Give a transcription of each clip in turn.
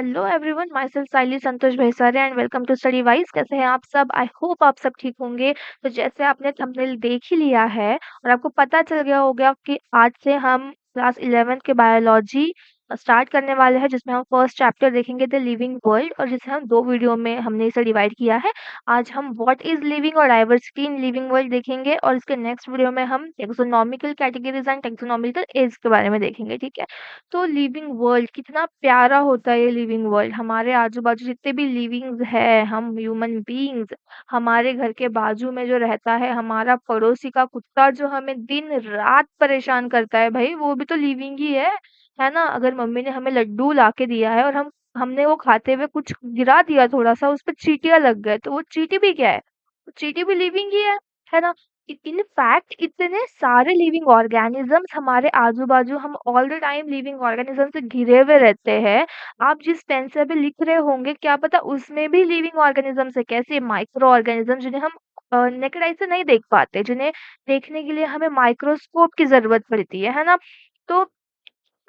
Hello everyone, myself Saili Santosh Bhaisare and welcome to Study Wise. कैसे हैं आप सब? आई होप आप सब ठीक होंगे। तो जैसे आपने थंबनेल देख ही लिया है और आपको पता चल गया होगा कि आज से हम क्लास 11th के बायोलॉजी स्टार्ट करने वाले हैं, जिसमें हम फर्स्ट चैप्टर देखेंगे द लिविंग वर्ल्ड, और जिसे हम दो वीडियो में हमने इसे डिवाइड किया है। आज हम व्हाट इज लिविंग और डाइवर्सिटी इन लिविंग वर्ल्ड देखेंगे, और इसके नेक्स्ट वीडियो में हम taxonomical categories and taxonomical aids के बारे में देखेंगे। ठीक है। तो लिविंग वर्ल्ड कितना प्यारा होता है। ये लिविंग वर्ल्ड, हमारे आजू बाजू जितने भी लिविंग्स है, हम ह्यूमन बीइंग्स, हमारे घर के बाजू में जो रहता है हमारा पड़ोसी का कुत्ता जो हमें दिन रात परेशान करता है, भाई वो भी तो लिविंग ही है ना। अगर मम्मी ने हमें लड्डू ला के दिया है और हमने वो खाते हुए कुछ गिरा दिया, थोड़ा सा उस पर चींटियां लग गए, तो वो चींटी भी क्या है? चींटी भी लिविंग ही है ना। इन फैक्ट इतने सारे लिविंग ऑर्गेनिजम्स हमारे आजू बाजू, हम all the time living organism से घिरे हुए रहते हैं। आप जिस पेन से अभी लिख रहे होंगे, क्या पता उसमें भी लिविंग ऑर्गेनिजम्स है। कैसे? माइक्रो ऑर्गेनिज्म, जिन्हें हम नेकेड आई से नहीं देख पाते, जिन्हें देखने के लिए हमें माइक्रोस्कोप की जरूरत पड़ती है ना। तो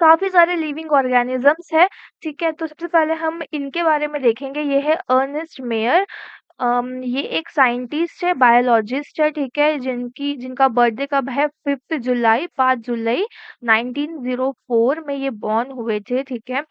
काफी सारे लिविंग ऑर्गेनिजम्स है। ठीक है, तो सबसे पहले हम इनके बारे में देखेंगे। ये है अर्नेस्ट मेयर। ये एक साइंटिस्ट है, बायोलॉजिस्ट है। ठीक है, जिनका बर्थडे कब है? 5 जुलाई 1904 में ये बॉर्न हुए थे। ठीक है।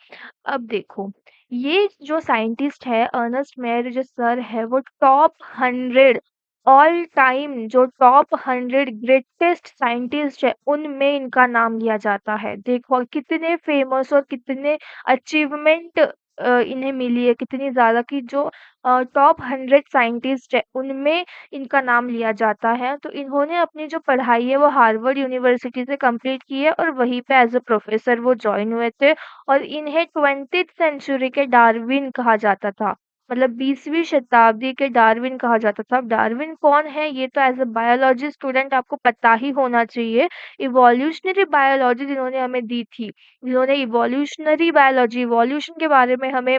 अब देखो, ये जो साइंटिस्ट है अर्नेस्ट मेयर जो सर है, वो टॉप 100 ऑल टाइम, जो टॉप 100 ग्रेटेस्ट साइंटिस्ट है उनमें इनका नाम लिया जाता है। देखो कितने फेमस और कितने अचीवमेंट इन्हें मिली है, कितनी ज्यादा, कि जो टॉप 100 साइंटिस्ट है उनमें इनका नाम लिया जाता है। तो इन्होंने अपनी जो पढ़ाई है वो हार्वर्ड यूनिवर्सिटी से कंप्लीट की है, और वहीं पे एज अ प्रोफेसर वो ज्वाइन हुए थे। और इन्हें 20th सेंचुरी के डार्विन कहा जाता था, मतलब 20वीं शताब्दी के डार्विन कहा जाता था। अब डार्विन कौन है, ये तो एज अ बायोलॉजी स्टूडेंट आपको पता ही होना चाहिए। इवोल्यूशनरी बायोलॉजी जिन्होंने हमें दी थी, जिन्होंने इवोल्यूशनरी बायोलॉजी, इवोल्यूशन के बारे में हमें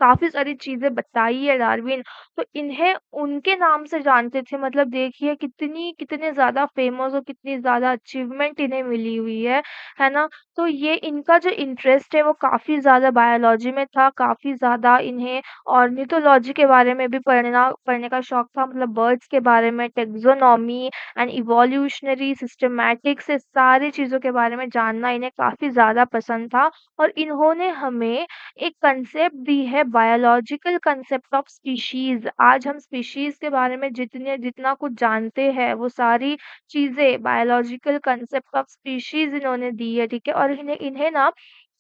काफ़ी सारी चीज़ें बताई है डार्विन, तो इन्हें उनके नाम से जानते थे। मतलब देखिए कितने ज़्यादा फ़ेमस और कितनी ज़्यादा अचीवमेंट इन्हें मिली हुई है ना? तो ये इनका जो इंटरेस्ट है वो काफ़ी ज़्यादा बायोलॉजी में था, काफ़ी ज़्यादा इन्हें ऑर्निथोलॉजी के बारे में भी पढ़ने का शौक था, मतलब बर्ड्स के बारे में, टैक्सोनॉमी एंड इवोल्यूशनरी सिस्टमैटिक्स, से सारी चीज़ों के बारे में जानना इन्हें काफ़ी ज़्यादा पसंद था। और इन्होंने हमें एक कंसेप्ट दी है, बायोलॉजिकल कंसेप्ट ऑफ स्पीशीज। आज हम स्पीशीज के बारे में जितना कुछ जानते हैं, वो सारी चीजें बायोलॉजिकल कंसेप्ट ऑफ स्पीशीज इन्होंने दी है। ठीक है, और इन्हें इन्हें ना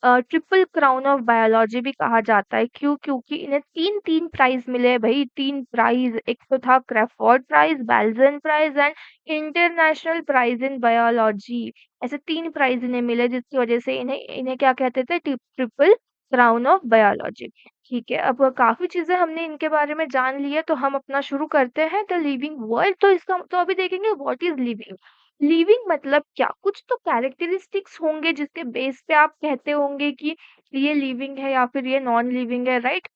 ट्रिपल क्राउन ऑफ बायोलॉजी भी कहा जाता है। क्यों? क्योंकि इन्हें तीन तीन प्राइज मिले हैं भाई, तीन प्राइज। एक तो था Crafoord prize, Balzan prize and international prize in biology. ऐसे तीन प्राइज इन्हें मिले, जिसकी वजह से इन्हें इन्हें क्या कहते थे? Triple crown of biology. ठीक है, अब काफी चीजें हमने इनके बारे में जान ली है, तो हम अपना शुरू करते हैं द लिविंग वर्ल्ड। तो इसका तो अभी देखेंगे व्हाट इज लिविंग। लिविंग मतलब क्या? कुछ तो कैरेक्टरिस्टिक्स होंगे जिसके बेस पे आप कहते होंगे कि ये लिविंग है या फिर ये नॉन लिविंग है, राइट?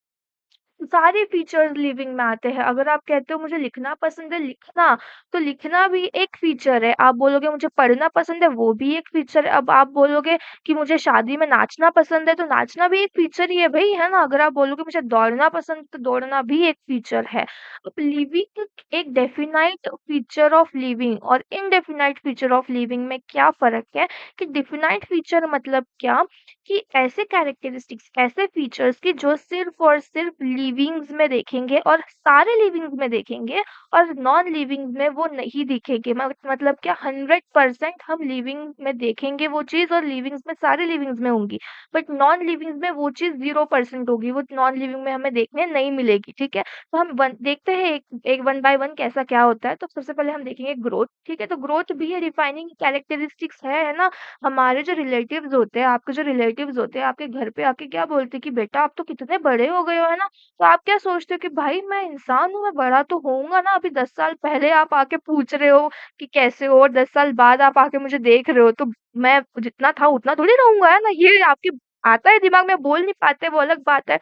सारे फीचर्स लिविंग में आते हैं। अगर आप कहते हो मुझे लिखना पसंद है, लिखना, तो लिखना भी एक फीचर है। आप बोलोगे मुझे पढ़ना पसंद है, वो भी एक फीचर है। अब आप बोलोगे कि मुझे शादी में नाचना पसंद है, तो नाचना भी एक फीचर ही है भाई, है ना। अगर आप बोलोगे मुझे दौड़ना पसंद है, तो दौड़ना भी एक फीचर है। अब लिविंग, एक डेफिनाइट फीचर ऑफ लिविंग और इनडेफिनाइट फीचर ऑफ लिविंग में क्या फर्क है? कि डेफिनाइट फीचर मतलब क्या? कि ऐसे कैरेक्टरिस्टिक्स, ऐसे फीचर्स की जो सिर्फ और सिर्फ लिविंग्स में देखेंगे और सारे लिविंग्स में देखेंगे, और नॉन लिविंग्स में वो नहीं दिखेंगे। मतलब क्या? 100% हम लिविंग में देखेंगे वो चीज, और लिविंग्स में, सारे लिविंग्स में होंगी। बट नॉन लिविंग्स में वो चीज 0% होगी, वो नॉन लिविंग में हमें देखने नहीं मिलेगी। ठीक है, तो हम देखते हैं एक एक वन बाय वन कैसा क्या होता है। तो सबसे पहले हम देखेंगे ग्रोथ। ठीक है, तो ग्रोथ भी है डिफाइनिंग कैरेक्टरिस्टिक्स है ना। हमारे जो रिलेटिव्स होते हैं, आपके जो रिलेटिव्स होते हैं, आपके घर पे आके क्या बोलते हैं कि बेटा आप तो कितने बड़े हो गए हो, है ना। तो आप क्या सोचते हो कि भाई मैं इंसान हूँ, मैं बड़ा तो होऊंगा ना। अभी 10 साल पहले आप आके पूछ रहे हो कि कैसे हो, और 10 साल बाद आप आके मुझे देख रहे हो, तो मैं जितना था उतना थोड़ी रहूंगा, है ना। ये आपके आता है दिमाग में, बोल नहीं पाते, वो अलग बात है।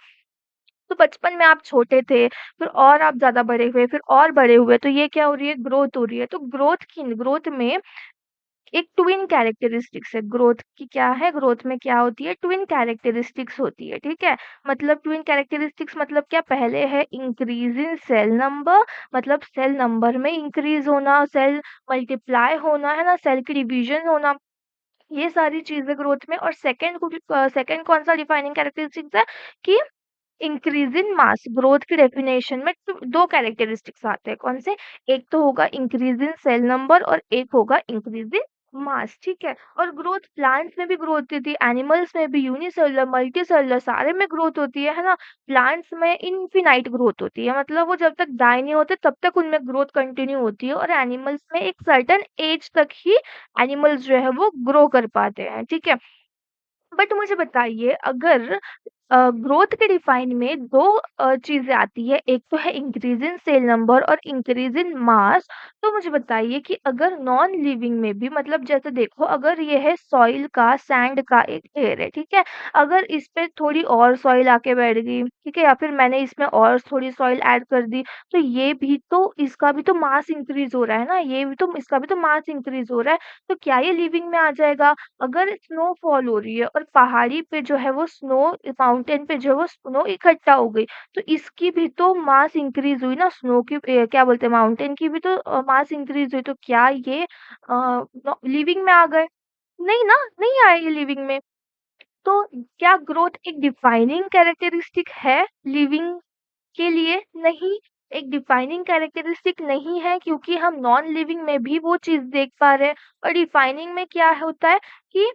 तो बचपन में आप छोटे थे, फिर और आप ज्यादा बड़े हुए, फिर और बड़े हुए, तो ये क्या हो रही है? ग्रोथ हो रही है। तो ग्रोथ में एक ट्विन कैरेक्टरिस्टिक्स है ग्रोथ की। क्या है ग्रोथ में, क्या होती है, ट्विन कैरेक्टरिस्टिक्स होती है, ठीक है। मतलब ट्विन कैरेक्टरिस्टिक्स मतलब क्या, पहले है इंक्रीज इन सेल नंबर, मतलब सेल नंबर में इंक्रीज होना, सेल मल्टीप्लाई होना, है ना, सेल की डिवीजन होना, ये सारी चीजें ग्रोथ में। और सेकंड कौन सा डिफाइनिंग कैरेक्टरिस्टिक्स है कि इंक्रीज इन मास। ग्रोथ की डेफिनेशन में दो कैरेक्टरिस्टिक्स आते हैं, कौन से, एक तो होगा इंक्रीज इन सेल नंबर और एक होगा इंक्रीज इन मास, ठीक है। और ग्रोथ प्लांट्स में भी ग्रोथ होती है, एनिमल्स में भी, यूनिसेलुलर मल्टीसेलुलर सारे में ग्रोथ होती है ना। प्लांट्स में इनफिनाइट ग्रोथ होती है, मतलब वो जब तक डाई नहीं होते तब तक उनमें ग्रोथ कंटिन्यू होती है। और एनिमल्स में एक सर्टेन एज तक ही एनिमल्स जो है वो ग्रो कर पाते हैं, ठीक है। बट मुझे बताइए, अगर ग्रोथ के डिफाइन में दो चीजें आती है, एक तो है इंक्रीज इन सेल नंबर और इंक्रीज इन मास। तो मुझे बताइए कि अगर नॉन लिविंग में भी, मतलब जैसे देखो, अगर ये है सॉइल का, सैंड का एक ढेर है, ठीक है। अगर इस पे थोड़ी और सॉइल आके बैठ गई, ठीक है, या फिर मैंने इसमें और थोड़ी सॉइल ऐड कर दी, तो ये भी तो, इसका भी तो मास इंक्रीज हो रहा है ना, ये भी तो, इसका भी तो मास इंक्रीज हो रहा है। तो क्या ये लिविंग में आ जाएगा। अगर स्नोफॉल हो रही है और पहाड़ी पे जो है वो स्नो, माउंटेन पे जो है वो स्नो इकट्ठा हो गई, तो इसकी भी तो मास इंक्रीज हुई ना, स्नो की क्या बोलते हैं, माउंटेन की भी तो मास इंक्रीज हुई। तो क्या ये लिविंग में आ गए, नहीं ना, नहीं आए ये लिविंग में। तो क्या ग्रोथ एक डिफाइनिंग कैरेक्टरिस्टिक है लिविंग के लिए, नहीं, एक डिफाइनिंग कैरेक्टरिस्टिक नहीं है, क्योंकि हम नॉन लिविंग में भी वो चीज देख पा रहे हैं। और डिफाइनिंग में क्या होता है कि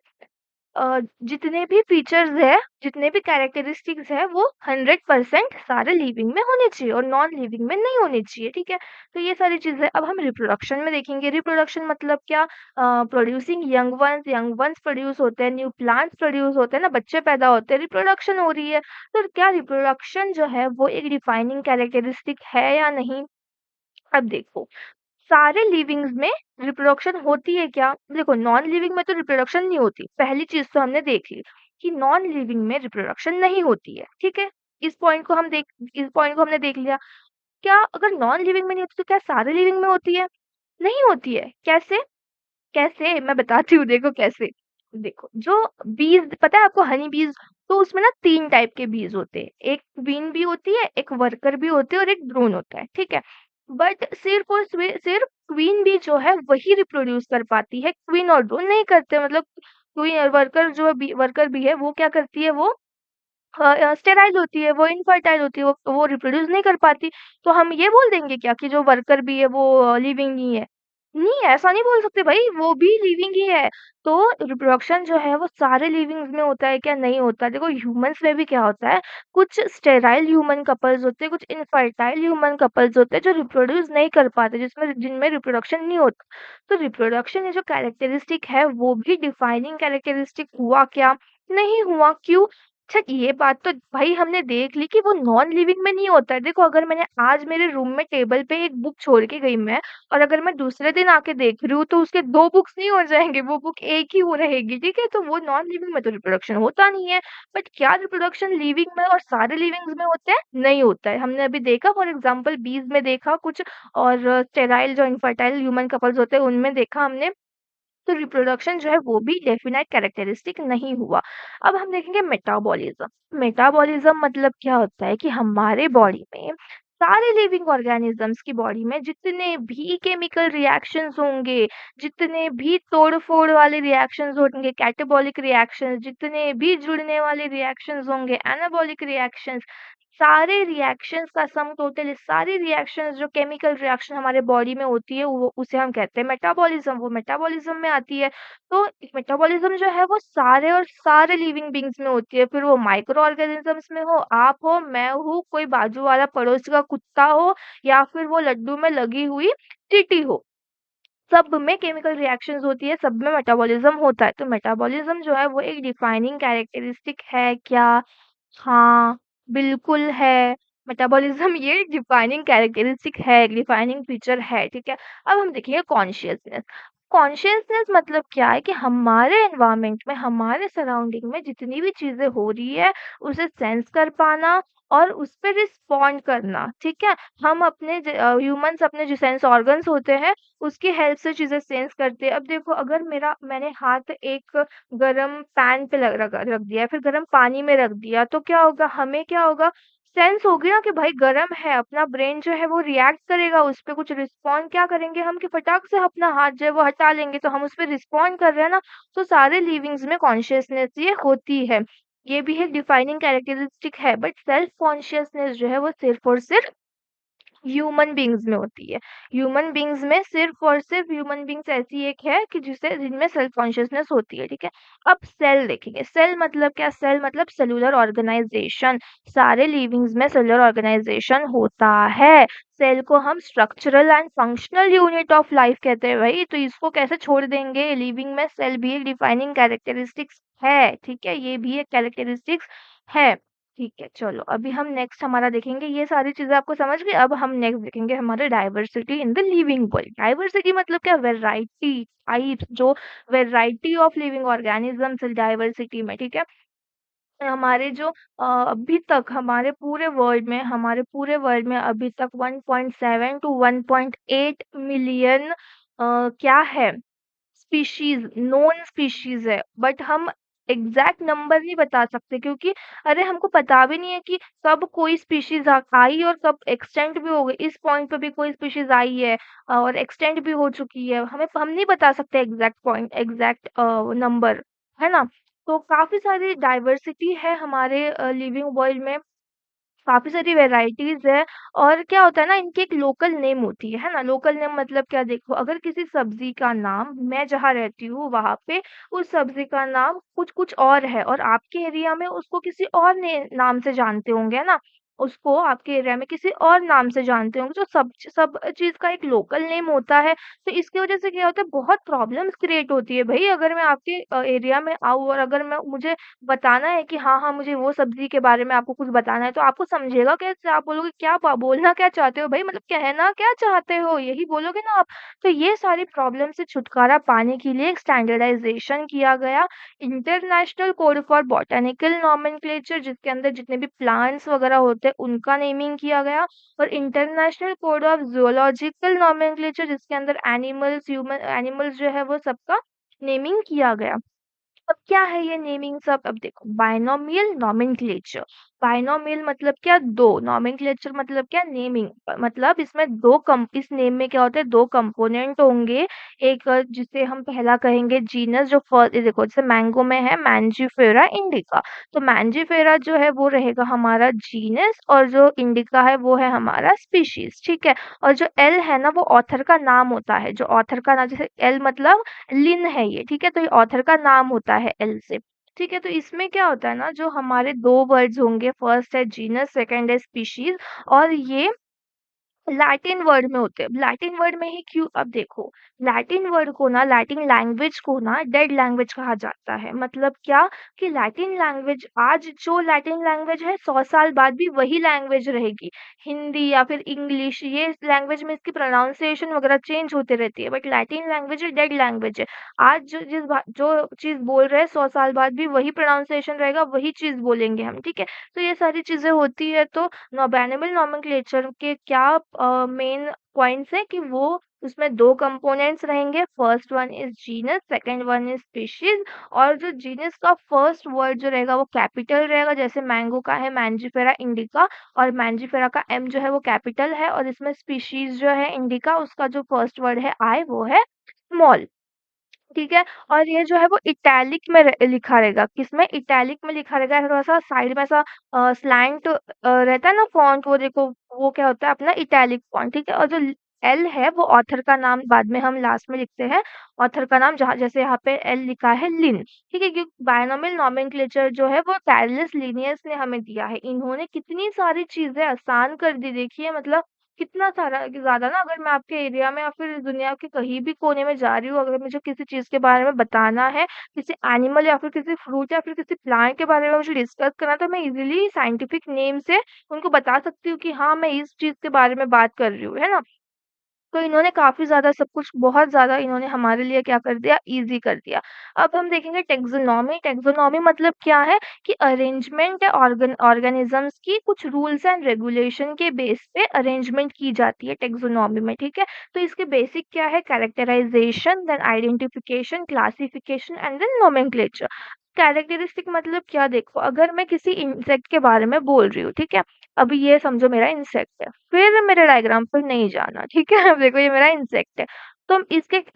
जितने भी फीचर्स है, जितने भी कैरेक्टरिस्टिक्स है, वो 100% सारे लिविंग में होने चाहिए और नॉन लिविंग में नहीं होने चाहिए, ठीक है। तो ये सारी चीजें अब हम रिप्रोडक्शन में देखेंगे। रिप्रोडक्शन मतलब क्या, प्रोड्यूसिंग यंग वंस प्रोड्यूस होते हैं, न्यू प्लांट्स प्रोड्यूस होते हैं ना, बच्चे पैदा होते हैं, रिप्रोडक्शन हो रही है। तो क्या रिप्रोडक्शन जो है वो एक डिफाइनिंग कैरेक्टरिस्टिक है या नहीं। अब देखो, सारे लिविंग्स में रिप्रोडक्शन होती है क्या, देखो नॉन लिविंग में तो रिप्रोडक्शन नहीं होती, पहली चीज तो हमने देख ली कि नॉन लिविंग में रिप्रोडक्शन नहीं होती है, ठीक है। इस पॉइंट को हमने देख लिया। क्या अगर नॉन लिविंग में नहीं होती तो क्या सारे लिविंग में होती है, नहीं होती है, कैसे, कैसे मैं बताती हूँ, देखो कैसे। देखो, जो बीज पता है आपको, हनी बीज, तो उसमें ना 3 टाइप के बीज होते हैं, एक क्वीन बी होती है, एक वर्कर बी होती है और एक ड्रोन होता है, ठीक है। बट सिर्फ क्वीन बी जो है वही रिप्रोड्यूस कर पाती है, क्वीन और ड्रोन नहीं करते। मतलब क्वीन वर्कर जो बी वर्कर बी है वो क्या करती है, वो स्टेराइल होती है, वो इनफर्टाइल होती है, वो रिप्रोड्यूस नहीं कर पाती। तो हम ये बोल देंगे क्या कि जो वर्कर बी है वो लिविंग नहीं है, नहीं, ऐसा नहीं बोल सकते भाई, वो भी लिविंग ही है। तो रिप्रोडक्शन जो है वो सारे लिविंग्स में होता है क्या, नहीं होता। देखो ह्यूमंस में भी क्या होता है, कुछ स्टेराइल ह्यूमन कपल्स होते हैं, कुछ इनफर्टाइल ह्यूमन कपल्स होते हैं जो रिप्रोड्यूस नहीं कर पाते, जिनमें रिप्रोडक्शन नहीं होता। तो रिप्रोडक्शन ये जो कैरेक्टरिस्टिक है वो भी डिफाइनिंग कैरेक्टरिस्टिक हुआ क्या, नहीं हुआ, क्यों। अच्छा, ये बात तो भाई हमने देख ली कि वो नॉन लिविंग में नहीं होता है। देखो, अगर मैंने आज मेरे रूम में टेबल पे एक बुक छोड़ के गई मैं, और अगर मैं दूसरे दिन आके देख रही हूँ तो उसके 2 बुक्स नहीं हो जाएँगे, वो बुक एक ही वो रहेगी, ठीक है? तो वो नॉन लिविंग में तो रिप्रोडक्शन होता नहीं है। बट क्या रिप्रोडक्शन लिविंग में और सारे लिविंग्स में होता है? नहीं होता है। हमने अभी देखा, फॉर एग्ज़ाम्पल बीज़ में देखा कुछ, और स्टेराइल जो इनफर्टाइल ह्यूमन कपल्स होते हैं उनमें देखा हमने। तो रिप्रोडक्शन जो है वो भी डेफिनाइट कैरेक्टरिस्टिक नहीं हुआ। अब हम देखेंगे मेटाबॉलिज्म। मेटाबॉलिज्म मतलब क्या होता है कि हमारे बॉडी में, सारे लिविंग ऑर्गेनिजम्स की बॉडी में जितने भी केमिकल रिएक्शंस होंगे, जितने भी तोड़-फोड़ वाले रिएक्शंस होंगे, कैटाबॉलिक रिएक्शंस, जितने भी जुड़ने वाले रिएक्शंस होंगे, एनाबॉलिक रिएक्शंस, सारे रिएक्शंस का सम टोटल, सारी रिएक्शंस जो केमिकल रिएक्शन हमारे बॉडी में होती है वो, उसे हम कहते हैं मेटाबॉलिज्म, वो मेटाबॉलिज्म में आती है। तो मेटाबॉलिज्म जो है वो सारे और सारे लिविंग बीइंग्स में होती है, फिर वो माइक्रो ऑर्गेनिजम्स में हो, आप हो, मैं हूँ, कोई बाजू वाला पड़ोस का कुत्ता हो, या फिर वो लड्डू में लगी हुई चींटी हो, सब में केमिकल रिएक्शंस होती है, सब में मेटाबॉलिज्म होता है। तो मेटाबॉलिज्म जो है वो एक डिफाइनिंग कैरेक्टरिस्टिक है क्या? हाँ, बिल्कुल है। मेटाबॉलिज्म ये डिफाइनिंग कैरेक्टरिस्टिक है, डिफाइनिंग फीचर है, ठीक है। अब हम देखेंगे कॉन्शियसनेस। कॉन्शियसनेस मतलब क्या है कि हमारे एनवायरनमेंट में, हमारे सराउंडिंग में जितनी भी चीज़ें हो रही है, उसे सेंस कर पाना और उस पे रिस्पॉन्ड करना, ठीक है? हम अपने ह्यूमन्स अपने जो सेंस ऑर्गन्स होते हैं, उसकी हेल्प से चीज़ें सेंस करते हैं। अब देखो अगर मैंने हाथ एक गरम पैन पे लग रख रख दिया, फिर गरम पानी में रख दिया, तो क्या होगा? हमें क्या होगा? सेंस हो गया कि भाई गरम है, अपना ब्रेन जो है वो रिएक्ट करेगा उस पे, कुछ रिस्पॉन्ड क्या करेंगे हम कि फटाक से अपना हाथ जो है वो हटा लेंगे, तो हम उस पे रिस्पॉन्ड कर रहे हैं ना, तो सारे लिविंग्स में कॉन्शियसनेस ये होती है। ये भी एक डिफाइनिंग कैरेक्टरिस्टिक है, बट सेल्फ कॉन्शियसनेस जो है वो सिर्फ़ और सिर्फ़ ह्यूमन बीइंग्स में होती है। ह्यूमन बीइंग्स में सिर्फ़ और सिर्फ़ ह्यूमन बीइंग्स ऐसी एक है कि जिनमें सेल्फ कॉन्शियसनेस होती है, ठीक है? अब सेल देखेंगे, सेल मतलब क्या? सेल मतलब सेलुलर ऑर्गेनाइज़ेशन। सारे लिविंग्स में सेलुलर ऑर्गेनाइज़ेशन होता है। सेल को हम structural and functional unit of life कहते हैं भई, तो इसको कैसे छोड़ देंगे? लिविंग में सेल भी एक डिफाइनिंग कैरेक्टरिस्टिक्स है, ठीक है? ये भी एक कैरेक्टरिस्टिक्स है। ठीक है, चलो अभी हम नेक्स्ट हमारा देखेंगे, ये सारी चीज़ें आपको समझ गई। अब हम नेक्स्ट देखेंगे हमारे diversity in the living world. Diversity मतलब क्या? वैरायटी, टाइप्स, जो वैरायटी ऑफ लिविंग ऑर्गेनिजम्स है डाइवर्सिटी में, ठीक है? हमारे जो अभी तक हमारे पूरे वर्ल्ड में अभी तक 1.7 टू 1.8 मिलियन क्या है? स्पीशीज़, नोन स्पीशीज़ है, बट हम एग्ज़ैक्ट नंबर नहीं बता सकते क्योंकि अरे हमको पता भी नहीं है कि कब कोई स्पीशीज़ आई और कब एक्सटिंक्ट भी हो गई। इस पॉइंट पे भी कोई स्पीशीज़ आई है और एक्सटिंक्ट भी हो चुकी है। हम नहीं बता सकते नंबर, है ना? तो काफ़ी सारी डाइवर्सिटी है हमारे लिविंग वर्ल्ड में। काफ़ी सारी वैराइटीज़ है और क्या होता है ना इनकी एक लोकल नेम होती है ना? लोकल नेम मतलब क्या देखो अगर किसी सब्ज़ी का नाम मैं जहाँ रहती हूँ वहाँ पे उस सब्ज़ी का नाम कुछ-कुछ और है और आपके एरिया में उसको किसी और ने नाम से जानते होंगे, है ना? उसको आपके एरिया में किसी और नाम से जानते होंगे, तो सब चीज़ का एक लोकल नेम होता है, तो इसकी वज़ह से क्या होता है बहुत प्रॉब्लम्स क्रिएट होती है भई अगर मैं आपके एरिया में आऊँ और अगर मैं मुझे बताना है कि हाँ, हाँ, मुझे वो सब्ज़ी के बारे में आपको कुछ बताना है, तो आपको समझेगा कैसे? आप बोलोगे क्या ब बोलना क्या चाहते हो भई? मतलब कहना क्या चाहते हो? यही बोलोगे ना आप। तो ये सारी प्रॉब्लम से छुटकारा पाने के लिए एक स्टैंडर्डाइज़ेशन किया गया। International code for botanical nomenclature जिसके अंदर जितने भी प्लांट्स वगैरह होते हैं, उनका नेमिंग किया गया और international code of zoological nomenclature जिसके अंदर एनिमल्स जो है वो सबका नेमिंग किया गया। अब क्या है ये नेमिंग सब? अब देखो बायनोमियल नोमेनक्लेचर। बायनोमियल मतलब क्या? 2 नोमेनक्लेचर मतलब क्या? नेमिंग मतलब इसमें 2 कम इस नेम में क्या होता है 2 कंपोनेंट होंगे। एक जिसे हम पहला कहेंगे जीनस जो ये देखो जैसे मैंगो में है मैंजिफेरा इंडिका। तो मैंजिफेरा जो है वो रहेगा हमारा जीनस और जो इंडिका है वो है हमारा स्पीशीज, ठीक है? और जो एल है ना वो ऑथर का नाम होता है। जो ऑथर का नाम जैसे एल मतलब लिन है ये, ठीक है? तो ये ऑथर का नाम होता है एल से, ठीक है? तो इसमें क्या होता है ना जो हमारे 2 वर्ड्स होंगे, फर्स्ट है जीनस, सेकंड है स्पीशीज़ और ये लैटिन वर्ड में होते हैं। लैटिन वर्ड में ही क्यों? अब देखो, लैटिन लैंग्वेज को ना डेड लैंग्वेज कहा जाता है। मतलब क्या? कि लैटिन लैंग्वेज आज जो लैटिन लैंग्वेज है 100 साल बाद भी वही लैंग्वेज रहेगी। हिंदी या फिर इंग्लिश ये लैंग्वेज में इसकी प्रोनाउंसिएशन वगैरह चेंज होते रहती है, but Latin language dead language है। आज जो चीज़ बोल रहे हैं 100 साल बाद भी वही प्रोनाउंसिएशन रहेगा, वही चीज़ बोलेंगे हम, ठीक है? तो ये सारी चीज़ें होती है तो नॉबैनिमल नोमेनक्लेचर के क्या मेन पॉइंट्स है कि वो उसमें 2 कंपोनेंट्स रहेंगे, first one is genus, second one is species और जो जीनस का फर्स्ट वर्ड जो रहेगा वो कैपिटल रहेगा, जैसे मैंगो का है मैंजिफेरा इंडिका और मैंजिफेरा का एम जो है वो कैपिटल है और इसमें स्पीशीज़ जो है इंडिका उसका जो फर्स्ट वर्ड है आई वो है स्मॉल। ठीक है? और ये जो है वो इटैलिक में लिखा रहेगा, किसमें? इटैलिक में लिखा रहेगा, थोड़ा-सा साइड में ऐसा स्लैंट रहता है ना फ़ॉन्ट वो देखो, वो क्या होता है अपना इटैलिक फ़ॉन्ट, ठीक है? और जो एल है वो ऑथर का नाम बाद में हम लास्ट में लिखते हैं, ऑथर का नाम जहाँ जैसे यहाँ पे एल लिखा है लिन, ठीक है? क्योंकि बायनोमियल नोमेनक्लेचर जो है वो कैरलस लिनियस ने हमें दिया है। इन्होंने कितनी सारी चीज़ें आसान कर दी देखिए मतलब कितना सारा कि ज़्यादा ना अगर मैं आपके एरिया में या फिर दुनिया के कहीं भी कोने में जा रही हूँ, अगर मुझे किसी चीज़ के बारे में बताना है, किसी एनिमल या फिर किसी फ्रूट या फिर किसी प्लांट के बारे में मुझे डिस्कस करना है, तो मैं इज़िली साइंटिफिक नेम से उनको बता सकती हूँ कि हाँ, मैं इस चीज़ के बारे में बात कर रही हूँ, है ना? तो इन्होंने काफ़ी ज़्यादा सब कुछ बहुत ज़्यादा इन्होंने हमारे लिए क्या कर दिया, ईज़ी कर दिया। अब हम देखेंगे टैक्सोनॉमी, टैक्सोनॉमी मतलब क्या है कि अरेंजमेंट है ऑर्गेनिज़म्स की कुछ रूल्स एंड रेगुलेशन के बेस पे अरेंजमेंट की जाती है टैक्सोनॉमी में, ठीक है? तो इसके बेसिक क्या है characterisation, then identification, classification and then nomenclature. Characteristic मतलब क्या देखो, अगर मैं किसी इंसेक्ट के बारे में बोल रही हूँ, ठीक है? अभी ये समझो मेरा इंसेक्ट है, फिर मेरे डायग्राम पर नहीं जाना, ठीक है? अब देखो ये मेरा इंसेक्ट है, तो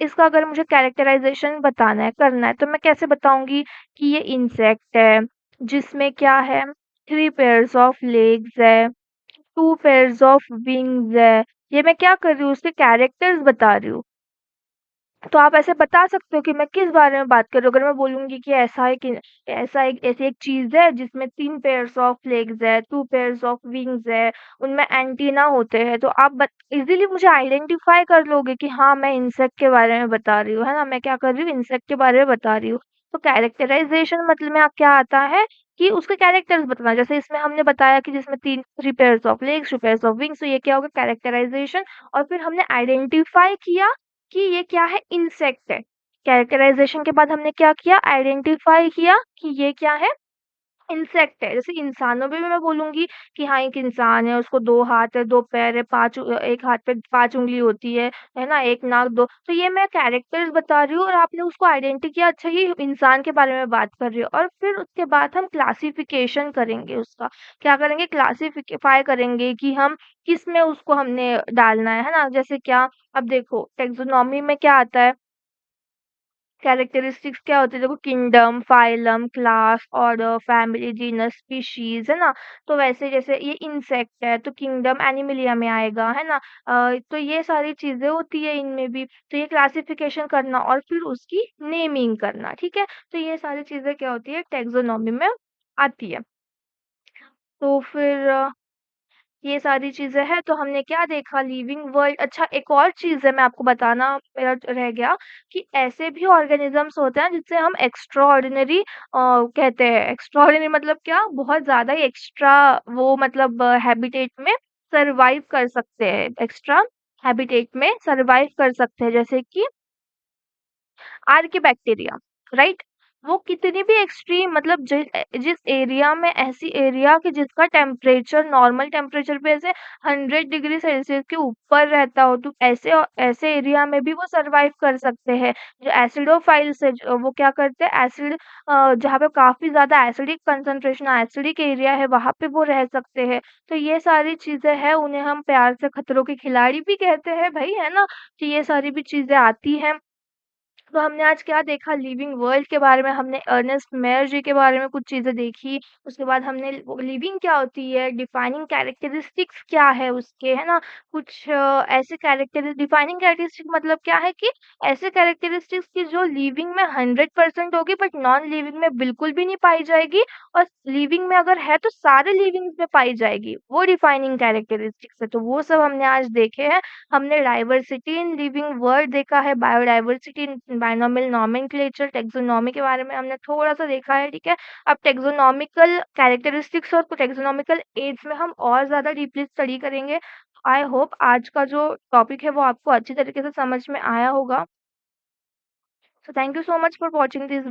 इसका अगर मुझे कैरेक्टराइज़ेशन बताना है, करना है, तो मैं कैसे बताऊँगी कि ये इंसेक्ट है, जिसमें क्या है 3 पेयर्स ऑफ लेग्स है, 2 पेयर्स ऑफ विंग्स है। ये मैं क्या कर रही हूँ, उसके कैरेक्टर्स बता रही हूँ। तो आप ऐसे बता सकते हो कि मैं किस बारे में बात कर रही हूँ। अगर मैं बोलूँगी कि ऐसी एक चीज़ है जिसमें 3 पेयर्स ऑफ लेग्स है, 2 पेयर्स ऑफ विंग्स है, उनमें एंटीना होते हैं, तो आप बत इज़िली मुझे आइडेंटिफ़ाई कर लोगे कि हाँ, मैं इंसेक्ट के बारे में बता रही हूँ, है ना? मैं क्या कर रही हूँ, इंसेक्ट के बारे में बता रही हूँ। तो कैरेक्टराइज़ेशन मतलब में क्या आता है कि उसके कैरेक्टर्स बताना। जैसे इसमें हमने बताया कि जिसमें 3 pairs of legs, 2 pairs of wings, तो ये क्या होगा कैरेक्टराइज़ेशन। और फिर हमने आइडेंटिफ़ाई किया कि ये क्या है इंसेक्ट है। कैरेक्टराइज़ेशन के बाद हमने क्या किया आइडेंटिफ़ाई किया कि ये क्या है इंसेक्ट है। जैसे इंसानों में भी मैं बोलूँगी कि हाँ, एक इंसान है, उसको 2 हाथ है, 2 पैर है, 1 हाथ पे 5 उँगली होती है ना? 1 नाक, 2 तो ये मैं कैरेक्टर्स बता रही हूँ और आपने उसको आइडेंटिटी किया अच्छा ये इंसान के बारे में बात कर रही हूँ और फिर उसके बाद हम क्लासिफ़िकेशन करेंगे उसका। क्या करेंगे क्लासिफ़ाई करेंगे कि हम किसमें उसको हमने डालना है ना? जैसे क्या अब देखो टैक्सोनॉमी में क्या आता है कैरेक्टरिस्टिक्स क्या होती है देखो kingdom, phylum, class, order, family, genus, species है ना? तो वैसे जैसे ये इंसेक्ट है तो किंगडम एनिमलिया में आएगा, है ना? तो ये सारी चीज़ें होती है इनमें भी। तो ये क्लासिफिकेशन करना और फिर उसकी नेमिंग करना, ठीक है? तो ये सारी चीज़ें क्या होती है टैक्सोनॉमी में आती है। तो फिर ये सारी चीज़ें हैं, तो हमने क्या देखा लिविंग वर्ल्ड अच्छा एक और चीज़ है मैं आपको बताना मेरा रह गया कि ऐसे भी ऑर्गेनिज़म्स होते हैं जिसे हम एक्स्ट्रा ऑर्डिनरी कहते हैं। एक्स्ट्रा ऑर्डिनरी मतलब क्या? बहुत ज़्यादा ही एक्स्ट्रा वो मतलब हैबिटेट में सर्वाइव कर सकते हैं। एक्स्ट्रा हैबिटेट में सर्वाइव कर सकते हैं जैसे कि आर्किबैक्टीरिया, राइट? वो कितनी भी एक्सट्रीम मतलब जिस एरिया में ऐसी एरिया कि जिसका टेम्परेचर नॉर्मल टेम्परेचर पे ऐसे 100 डिग्री सेल्सियस के ऊपर रहता हो तो ऐसे एरिया में भी वो सर्वाइव कर सकते हैं। जो एसिडोफाइल्स है वो क्या करते हैं एसिड जहाँ पे काफ़ी ज़्यादा एसिडिक कंसंट्रेशन एसिडिक एरिया है वहाँ पे वो रह सकते हैं। तो ये सारी चीज़ें हैं उन्हें हम प्यार से खतरों के खिलाड़ी भी कहते हैं भई, है ना? कि ये सारी भी चीज़ें आती हैं। तो हमने आज क्या देखा लिविंग वर्ल्ड के बारे में, हमने अर्नेस्ट मेयर जी के बारे में कुछ चीज़ें देखी, उसके बाद हमने वो लिविंग क्या होती है, डिफाइनिंग कैरेक्टरिस्टिक्स क्या है उसके, है ना? कुछ ऐसे कैरेक्टर डिफाइनिंग कैरेक्टरिस्टिक मतलब क्या है कि ऐसे कैरेक्टरिस्टिक्स की जो लिविंग में 100% होगी बट नॉन लिविंग में बिल्कुल भी नहीं पाई जाएगी और लिविंग में अगर है तो सारे लिविंग्स में पाई जाएगी, वो डिफाइनिंग कैरेक्टरिस्टिक्स है। तो वो सब हमने आज देखे हैं। हमने डाइवर्सिटी इन लिविंग वर्ल्ड देखा है, बायोडाइवर्सिटी इन बायनोमियल नोमेनक्लेचर, टैक्सोनॉमी के बारे में हमने थोड़ा-सा देखा है, ठीक है? अब टैक्सोनॉमिकल कैरेक्टरिस्टिक्स और टैक्सोनॉमिकल एड्स में हम और ज़्यादा डीपली स्टडी करेंगे। आई होप आज का जो टॉपिक है वो आपको अच्छी तरीके से समझ में आया होगा। So thank you so much for watching this